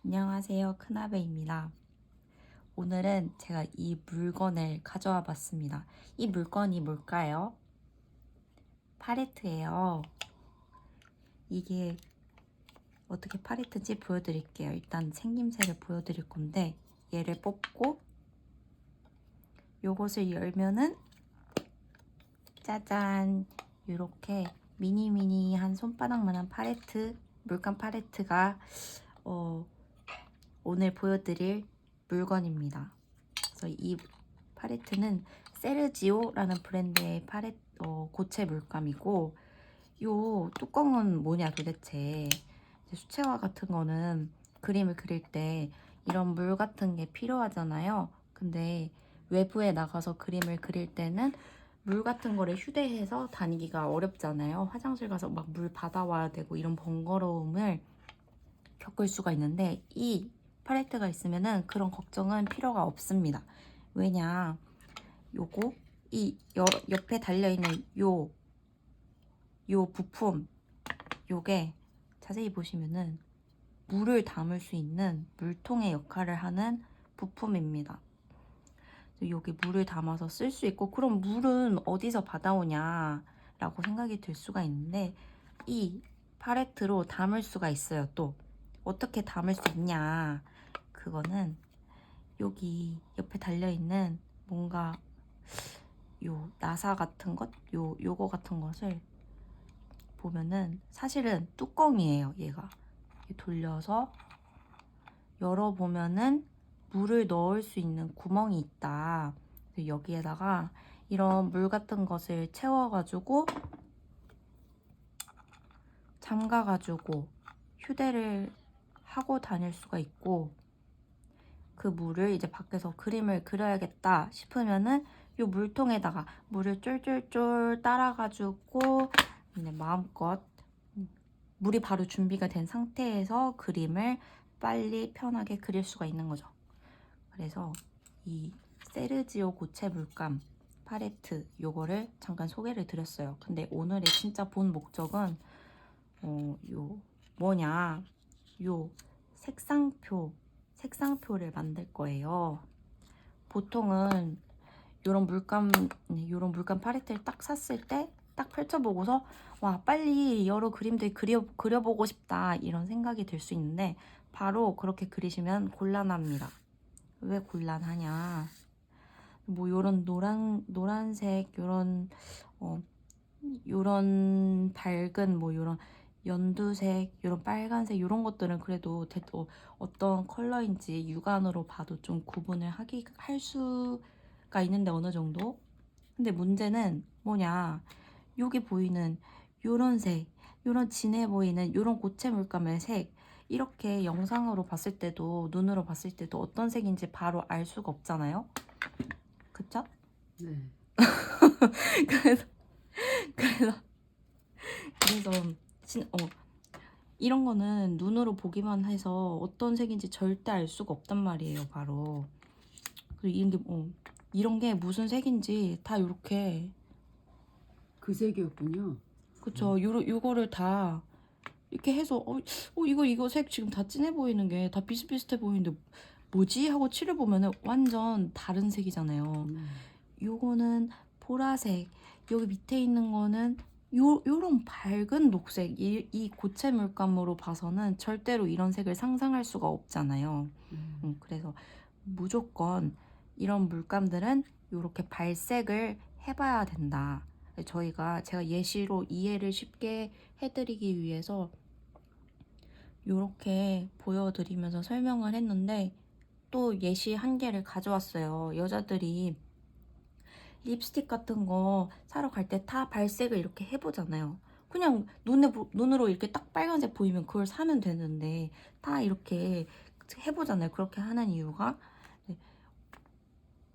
안녕하세요. 큰아베입니다. 오늘은 제가 이 물건을 가져와 봤습니다. 이 물건이 뭘까요? 팔레트예요. 이게 어떻게 팔레트인지 보여드릴게요. 일단 생김새를 보여드릴 건데 얘를 뽑고 요것을 열면은 짜잔! 이렇게 미니미니한 손바닥만한 팔레트, 물감 팔레트가 오늘 보여드릴 물건입니다. 그래서 이 팔레트는 세르지오라는 브랜드의 고체 물감이고, 요 뚜껑은 뭐냐 도대체. 수채화 같은 거는 그림을 그릴 때 이런 물 같은 게 필요하잖아요. 근데 외부에 나가서 그림을 그릴 때는 물 같은 거를 휴대해서 다니기가 어렵잖아요. 화장실 가서 막 물 받아와야 되고 이런 번거로움을 겪을 수가 있는데, 이 팔레트가 있으면은 그런 걱정은 필요가 없습니다. 왜냐, 요거 이 옆에 달려있는 요 부품, 요게 자세히 보시면은 물을 담을 수 있는 물통의 역할을 하는 부품입니다. 여기 물을 담아서 쓸 수 있고, 그럼 물은 어디서 받아오냐 라고 생각이 들 수가 있는데, 이 팔레트로 담을 수가 있어요. 또 어떻게 담을 수 있냐, 그거는 여기 옆에 달려있는 뭔가 요 나사 같은 것, 요거 같은 것을 보면은 사실은 뚜껑이에요. 얘가 돌려서 열어보면은 물을 넣을 수 있는 구멍이 있다. 여기에다가 이런 물 같은 것을 채워가지고 잠가가지고 휴대를 하고 다닐 수가 있고, 그 물을 이제 밖에서 그림을 그려야겠다 싶으면은 이 물통에다가 물을 쫄쫄쫄 따라가지고 이제 마음껏 물이 바로 준비가 된 상태에서 그림을 빨리 편하게 그릴 수가 있는 거죠. 그래서 이 세르지오 고체 물감 팔레트 요거를 잠깐 소개를 드렸어요. 근데 오늘의 진짜 본 목적은 요 뭐냐, 요 색상표를 만들 거예요. 보통은 요런 물감 팔레트를 딱 샀을 때 딱 펼쳐보고서 와, 빨리 여러 그림들 그려보고 싶다 이런 생각이 들 수 있는데, 바로 그렇게 그리시면 곤란합니다. 왜 곤란하냐, 뭐 요런 노란색 요런 밝은 뭐 요런 연두색, 요런 빨간색 요런 것들은 그래도 어떤 컬러인지 육안으로 봐도 좀 구분을 할 수가 있는데 어느 정도. 근데 문제는 뭐냐, 여기 보이는 요런 색, 요런 진해 보이는 요런 고체 물감의 색, 이렇게 영상으로 봤을 때도 눈으로 봤을 때도 어떤 색인지 바로 알 수가 없잖아요. 그쵸? 네. 그래서 그래서 그래서 이런 거는 눈으로 보기만 해서 어떤 색인지 절대 알 수가 없단 말이에요, 바로. 그리고 이런 게 무슨 색인지 다 이렇게, 그 색이었군요. 그쵸? 요거를 다 이렇게 해서 이거 색 지금 다 진해 보이는 게 다 비슷비슷해 보이는데 뭐지? 하고 칠을 보면은 완전 다른 색이잖아요. 요거는 보라색, 여기 밑에 있는 거는 요런 밝은 녹색. 이 고체 물감으로 봐서는 절대로 이런 색을 상상할 수가 없잖아요. 그래서 무조건 이런 물감들은 이렇게 발색을 해봐야 된다. 제가 예시로 이해를 쉽게 해드리기 위해서 이렇게 보여드리면서 설명을 했는데, 또 예시 한 개를 가져왔어요. 여자들이 립스틱 같은 거 사러 갈 때 다 발색을 이렇게 해보잖아요. 그냥 눈으로 이렇게 딱 빨간색 보이면 그걸 사면 되는데 다 이렇게 해보잖아요. 그렇게 하는 이유가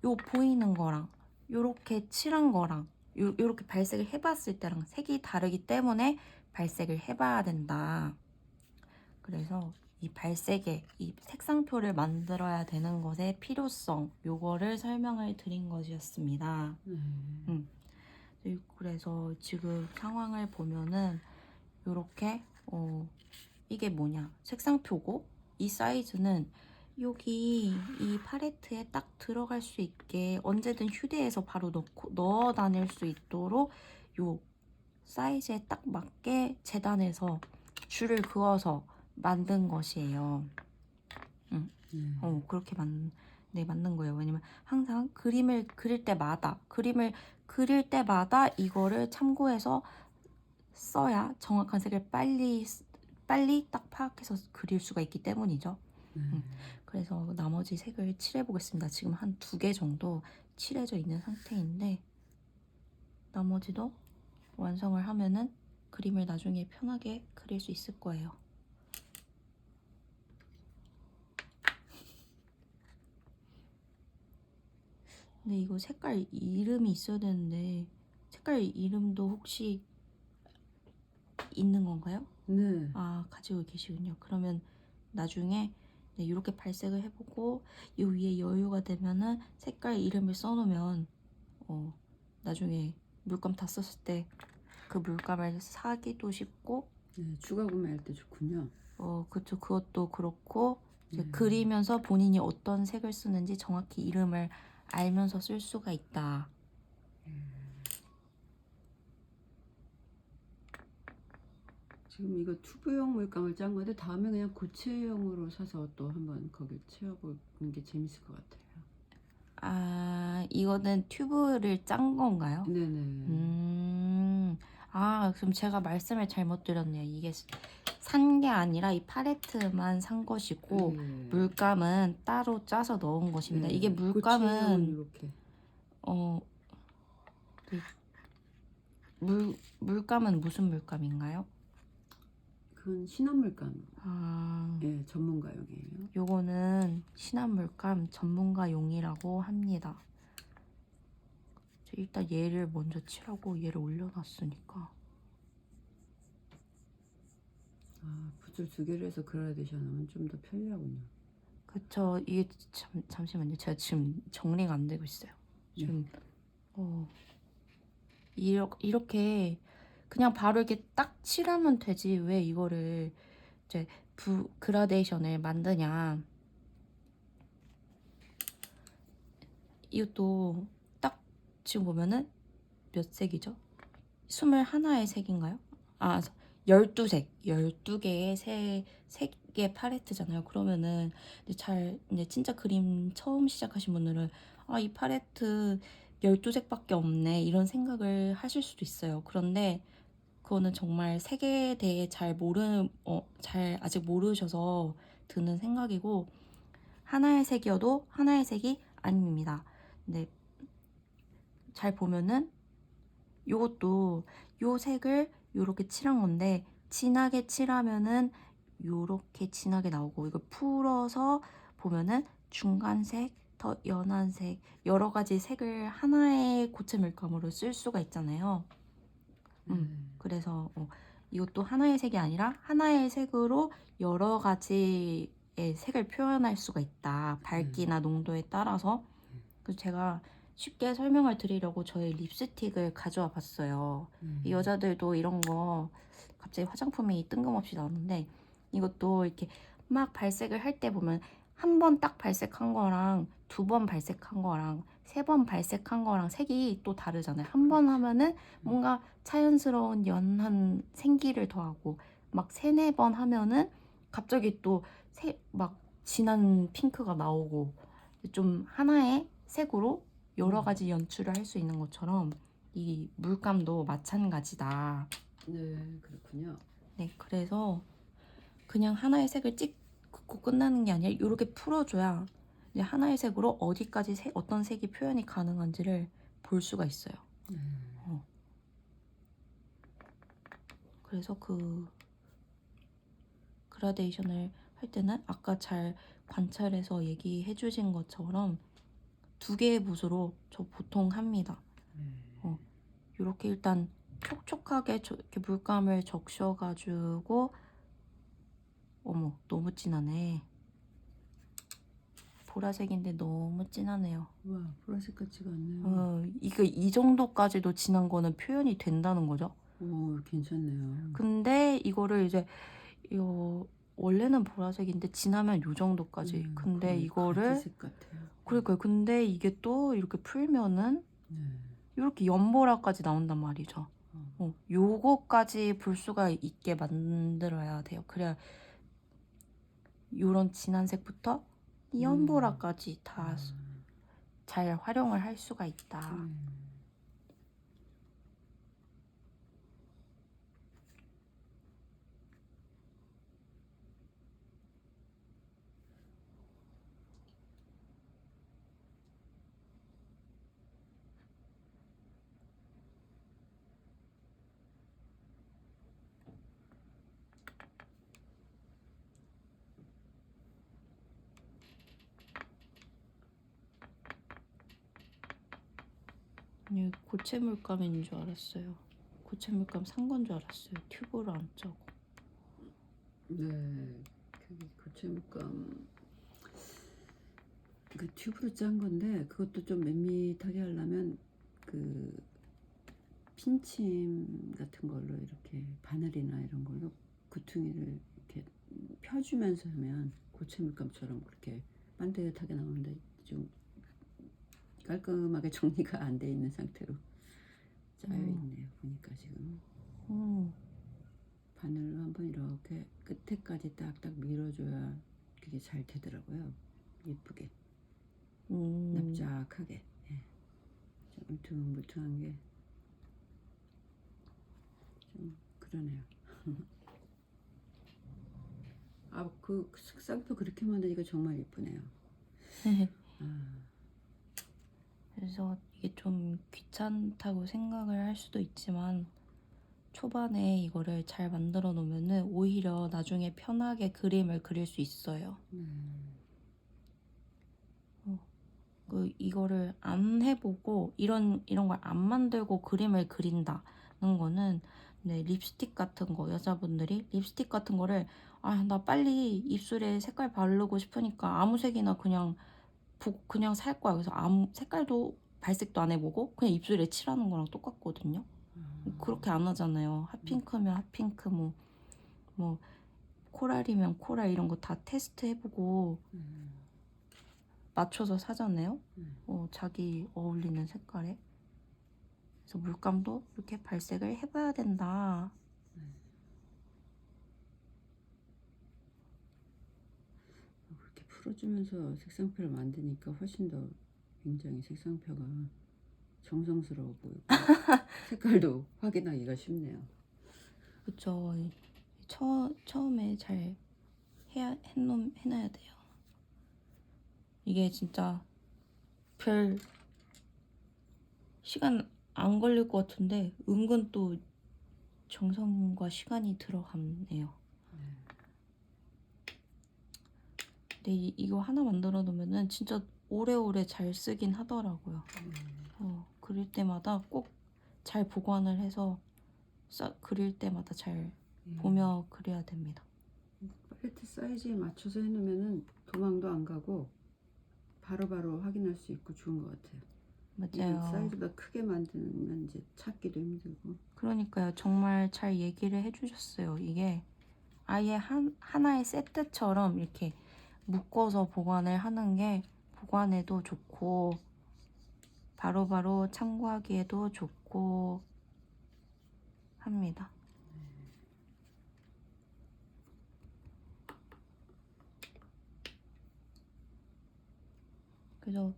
요 보이는 거랑 요렇게 칠한 거랑 요렇게 발색을 해봤을 때랑 색이 다르기 때문에 발색을 해봐야 된다. 그래서 이 색상표를 만들어야 되는 것의 필요성, 요거를 설명을 드린 것이었습니다. 그래서 지금 상황을 보면은 요렇게 이게 뭐냐, 색상표고 이 사이즈는 여기 이 팔레트에 딱 들어갈 수 있게 언제든 휴대해서 바로 넣어 다닐 수 있도록 요 사이즈에 딱 맞게 재단해서 줄을 그어서 만든 것이에요. 그렇게 만든 거예요. 왜냐면 항상 그림을 그릴 때마다 이거를 참고해서 써야 정확한 색을 빨리 딱 파악해서 그릴 수가 있기 때문이죠. 그래서 나머지 색을 칠해 보겠습니다. 지금 한 2개 정도 칠해져 있는 상태인데 나머지도 완성을 하면은 그림을 나중에 편하게 그릴 수 있을 거예요. 근데 이거 색깔 이름이 있어야 되는데 색깔 이름도 혹시 있는 건가요? 네. 아, 가지고 계시군요. 그러면 나중에 이렇게 발색을 해보고 이 위에 여유가 되면은 색깔 이름을 써놓으면 나중에 물감 다 썼을 때 그 물감을 사기도 쉽고 네, 추가 구매할 때 좋군요. 그쵸. 그것도 그렇고 이제 그리면서 본인이 어떤 색을 쓰는지 정확히 이름을 알면서 쓸 수가 있다. 지금 이거 튜브용 물감을 짠 건데 다음에 그냥 고체용으로 사서 또 한번 거길 채워보는 게 재밌을 것 같아요. 아, 이거는 튜브를 짠 건가요? 네네. 그럼 제가 말씀을 잘못 드렸네요. 이게 산 게 아니라 이 팔레트만 산 것이고 네. 물감은 따로 짜서 넣은 것입니다. 네, 이게 고체용은 물감은 이렇게. 물감은 무슨 물감인가요? 그건 신한물감. 아, 예, 전문가용이에요. 요거는 신한물감 전문가용이라고 합니다. 일단 얘를 먼저 칠하고 얘를 올려놨으니까. 붓을 2개를 해서 그라데이션 하면 좀 더 편리하군요. 그쵸. 이게 잠시만요. 제가 지금 정리가 안 되고 있어요. 지금 이렇게 그냥 바로 이렇게 딱 칠하면 되지 왜 이거를 이제 그라데이션을 만드냐. 이것도 딱 지금 보면은 몇 색이죠? 21의 색인가요? 12색. 12개의 색의 팔레트잖아요. 그러면은 이제 진짜 그림 처음 시작하신 분들은 이 팔레트 12색밖에 없네. 이런 생각을 하실 수도 있어요. 그런데 그거는 정말 색에 대해 잘 아직 모르셔서 드는 생각이고 하나의 색이어도 하나의 색이 아닙니다. 근데 잘 보면은 요것도 요 색을 요렇게 칠한 건데 진하게 칠하면은 요렇게 진하게 나오고 이걸 풀어서 보면은 중간색, 더 연한 색 여러 가지 색을 하나의 고체 물감으로 쓸 수가 있잖아요. 그래서 이것도 하나의 색이 아니라 하나의 색으로 여러 가지의 색을 표현할 수가 있다. 밝기나 농도에 따라서. 그래서 제가 쉽게 설명을 드리려고 저의 립스틱을 가져와 봤어요. 이 여자들도 이런 거 갑자기 화장품이 뜬금없이 나오는데 이것도 이렇게 막 발색을 할 때 보면 한 번 딱 발색한 거랑 2번 발색한 거랑 3번 발색한 거랑 색이 또 다르잖아요. 한 번 하면은 뭔가 자연스러운 연한 생기를 더하고 막 3, 4번 하면은 갑자기 또 막 진한 핑크가 나오고 좀 하나의 색으로 여러 가지 연출을 할 수 있는 것처럼 이 물감도 마찬가지다. 네, 그렇군요. 네, 그래서 그냥 하나의 색을 찍고 끝나는 게 아니라 이렇게 풀어줘야 이제 하나의 색으로 어디까지 어떤 색이 표현이 가능한지를 볼 수가 있어요. 그래서 그라데이션을 할 때는 아까 잘 관찰해서 얘기해 주신 것처럼 2개의 붓으로 저 보통 합니다. 이렇게 일단 촉촉하게 이렇게 물감을 적셔가지고 어머 너무 진하네. 보라색인데 너무 진하네요. 와, 보라색 같지가 않네요. 이거 이 정도까지도 진한 거는 표현이 된다는 거죠. 오, 괜찮네요. 근데 이거를 이제 원래는 보라색인데 진하면 요 정도까지. 근데 거의 이거를 가지색 같아요. 그러니까요. 근데 이게 또 이렇게 풀면은 네. 이렇게 연보라까지 나온단 말이죠. 요거까지 볼 수가 있게 만들어야 돼요. 그래야 요런 진한 색부터 이 연보라까지 다 잘 활용을 할 수가 있다. 아니, 고체 물감인 줄 알았어요. 고체 물감 산 건 줄 알았어요. 튜브를 안 짜고. 네, 고체 물감 그 튜브로 짠 건데 그것도 좀 밋밋하게 하려면 그 핀침 같은 걸로 이렇게 바늘이나 이런 걸로 구퉁이를 이렇게 펴주면서 하면 고체 물감처럼 그렇게 반듯하게 나오는데 좀 깔끔하게 정리가 안 돼 있는 상태로 짜여 있네요. 보니까 지금 바늘로 한번 이렇게 끝에까지 딱딱 밀어줘야 그게 잘 되더라고요. 예쁘게 납작하게. 예. 좀 울퉁불퉁한 게 좀 그러네요. 아, 그 색상표 그렇게 만드니까 정말 예쁘네요. 그래서 이게 좀 귀찮다고 생각을 할 수도 있지만 초반에 이거를 잘 만들어 놓으면은 오히려 나중에 편하게 그림을 그릴 수 있어요. 이거를 안 해보고 이런 걸 안 만들고 그림을 그린다는 거는 네, 립스틱 같은 거 여자분들이 립스틱 같은 거를 나 빨리 입술에 색깔 바르고 싶으니까 아무 색이나 그냥 살 거야. 그래서 아무 색깔도 발색도 안 해보고 그냥 입술에 칠하는 거랑 똑같거든요. 그렇게 안 하잖아요. 핫핑크면 핫핑크 뭐 코랄이면 코랄 이런 거 다 테스트 해보고 맞춰서 사잖아요. 자기 어울리는 색깔에. 그래서 물감도 이렇게 발색을 해봐야 된다. 그렇게 풀어주면서 색상표를 만드니까 훨씬 더 굉장히 색상표가 정성스러워 보이고 색깔도 확인하기가 쉽네요. 그쵸. 처음에 잘 해놔야 돼요. 이게 진짜 별 시간 안 걸릴 것 같은데 은근 또 정성과 시간이 들어갔네요. 근데 이거 하나 만들어 놓으면은 진짜 오래오래 잘 쓰긴 하더라고요. 그릴 때마다 꼭 잘 보관을 해서 그릴 때마다 잘 보며 그려야 됩니다. 팔레트 사이즈에 맞춰서 해놓으면은 도망도 안 가고 바로바로 확인할 수 있고 좋은 것 같아요. 맞아요. 사이즈가 크게 만들면 이제 찾기도 힘들고. 그러니까요. 정말 잘 얘기를 해주셨어요. 이게 아예 하나의 세트처럼 이렇게 묶어서 보관을 하는 게 보관에도 좋고 바로바로 참고하기에도 좋고 합니다. 그래서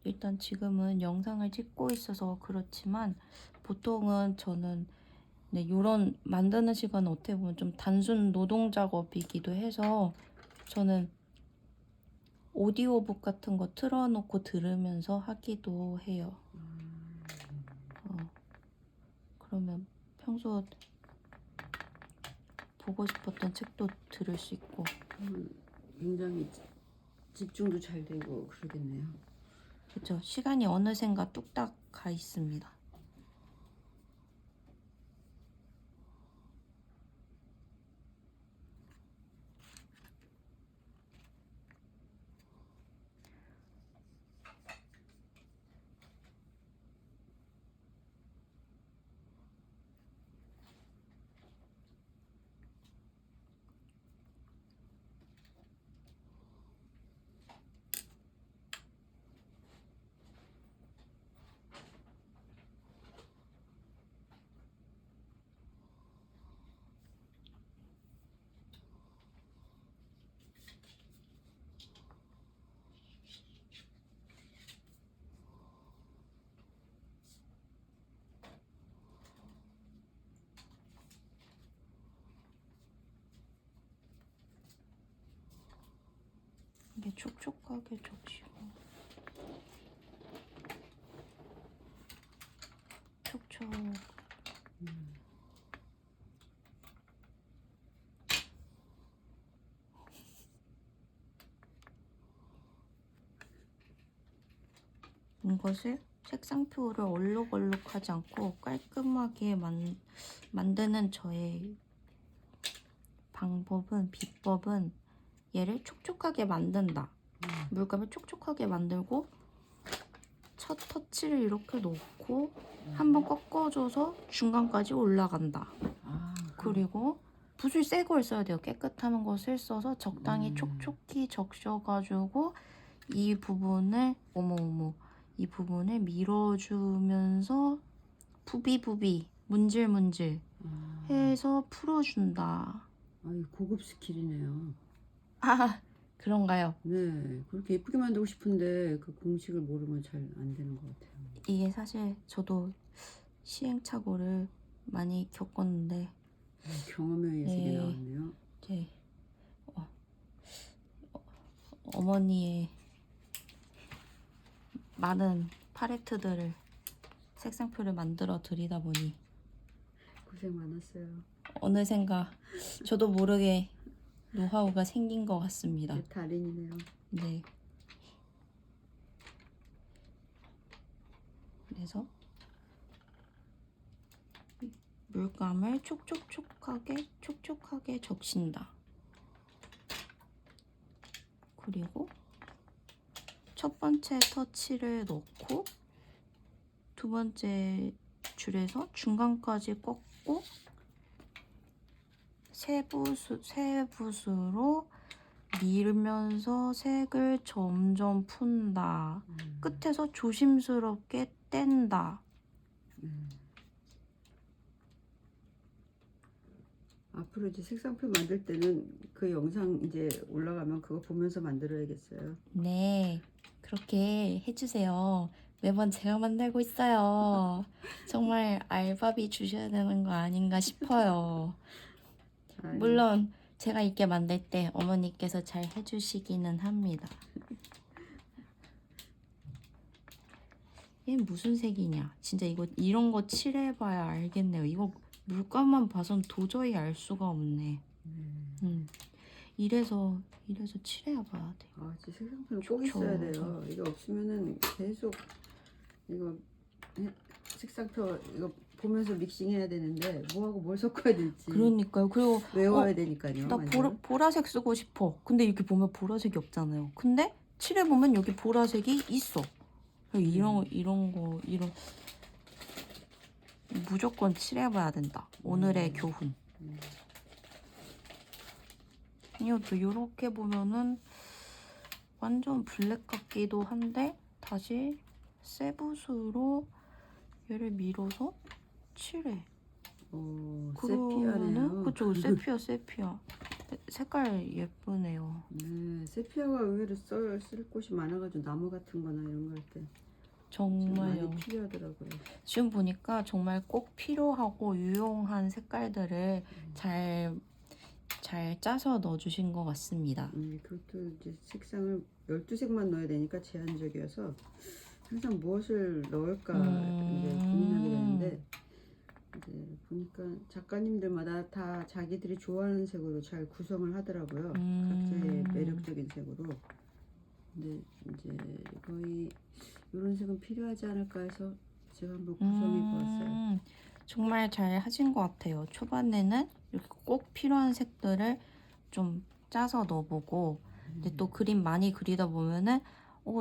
일단 지금은 영상을 찍고 있어서 그렇지만 보통은 저는 이런 만드는 시간은 어떻게 보면 좀 단순 노동 작업이기도 해서 저는 오디오북 같은 거 틀어놓고 들으면서 하기도 해요. 그러면 평소 보고 싶었던 책도 들을 수 있고 굉장히 집중도 잘 되고 그러겠네요. 그렇죠. 시간이 어느샌가 뚝딱 가 있습니다. 이게 촉촉하게 적시고 촉촉. 이것을 색상표를 얼룩얼룩하지 않고 깔끔하게 만드는 저의 비법은 얘를 촉촉하게 만든다. 물감을 촉촉하게 만들고 첫 터치를 이렇게 놓고 한번 꺾어줘서 중간까지 올라간다. 그리고 붓을 새 걸 써야 돼요. 깨끗한 것을 써서 적당히 촉촉히 적셔가지고 이 부분을 이 부분을 밀어주면서 부비부비 문질문질 해서 풀어준다. 아이 고급 스킬이네요. 아, 그런가요? 네, 그렇게 예쁘게 만들고 싶은데 그 공식을 모르면 잘 안 되는 것 같아요. 이게 사실 저도 시행착오를 많이 겪었는데 경험에 의해서 이게 네. 나왔네요. 제 어머니의 많은 팔레트들을 색상표를 만들어 드리다 보니 고생 많았어요. 어느샌가 저도 모르게 노하우가 생긴 것 같습니다. 제 달인이네요. 네. 그래서 물감을 촉촉하게 적신다. 그리고 첫 번째 터치를 넣고 두 번째 줄에서 중간까지 꺾고 세 붓으로 밀면서 색을 점점 푼다. 끝에서 조심스럽게 뗀다. 앞으로 이제 색상표 만들 때는 그 영상 이제 올라가면 그거 보면서 만들어야겠어요. 네, 그렇게 해주세요. 매번 제가 만들고 있어요. 정말 알바비 주셔야 되는 거 아닌가 싶어요. 물론 제가 이렇게 만들 때 어머니께서 잘 해주시기는 합니다. 얘 무슨 색이냐? 진짜 이런 거 칠해봐야 알겠네요. 이거 물감만 봐선 도저히 알 수가 없네. 이래서 칠해야 봐야 돼. 아, 진짜 색상표는 꼭 있어야 돼요. 이게 없으면은 계속 이거 색상표 이거 보면서 믹싱해야 되는데 뭐하고 뭘 섞어야 될지 그러니까요. 그리고 외워야 되니까요. 나 완전. 보라색 쓰고 싶어. 근데 이렇게 보면 보라색이 없잖아요. 근데 칠해보면 여기 보라색이 있어. 이런 거 무조건 칠해봐야 된다. 오늘의 교훈. 이것도 이렇게 보면은 완전 블랙 같기도 한데 다시 새 붓으로 얘를 밀어서 칠해. 세피아네요. 그쵸, 세피아. 색깔 예쁘네요. 네, 세피아가 의외로 쓸 곳이 많아가지고 나무 같은 거나 이런 거 할 때 정말요. 많이 필요하더라고요. 지금 보니까 정말 꼭 필요하고 유용한 색깔들을 잘 짜서 넣어주신 것 같습니다. 그것도 이제 색상을 12색만 넣어야 되니까 제한적이어서 항상 무엇을 넣을까 이제 고민하게 되는데 이제 보니까 작가님들마다 다 자기들이 좋아하는 색으로 잘 구성을 하더라고요. 각자의 매력적인 색으로. 근데 이제 거의 이런 색은 필요하지 않을까 해서 제가 한번 구성해 보았어요. 정말 잘 하신 것 같아요. 초반에는 이렇게 꼭 필요한 색들을 좀 짜서 넣어보고 근데 또 그림 많이 그리다 보면은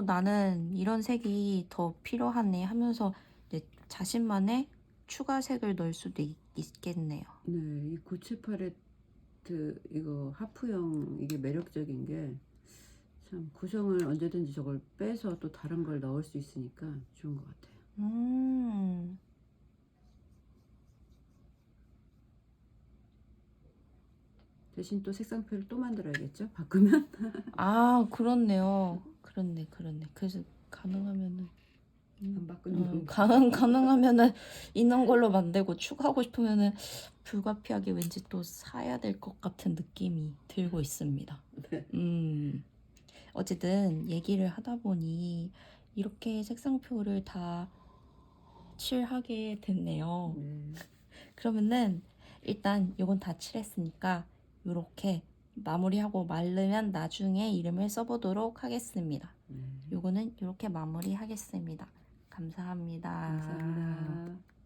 나는 이런 색이 더 필요하네 하면서 이제 자신만의 추가 색을 넣을 수도 있겠네요. 네, 이 고체 팔레트 이거 하프형 이게 매력적인 게 참 구성을 언제든지 저걸 빼서 또 다른 걸 넣을 수 있으니까 좋은 것 같아요. 대신 또 색상표를 또 만들어야겠죠? 바꾸면? 아, 그렇네요. 그렇네. 그래서 가능하면은 안 바꾸는 거. 가능하면은 있는 걸로 만들고 추가하고 싶으면은 불가피하게 왠지 또 사야 될 것 같은 느낌이 들고 있습니다. 네. 어쨌든 얘기를 하다 보니 이렇게 색상표를 다 칠하게 됐네요. 네. 그러면은 일단 요건 다 칠했으니까 요렇게 마무리하고 마르면 나중에 이름을 써보도록 하겠습니다. 네. 요거는 이렇게 마무리하겠습니다. 감사합니다. 감사합니다.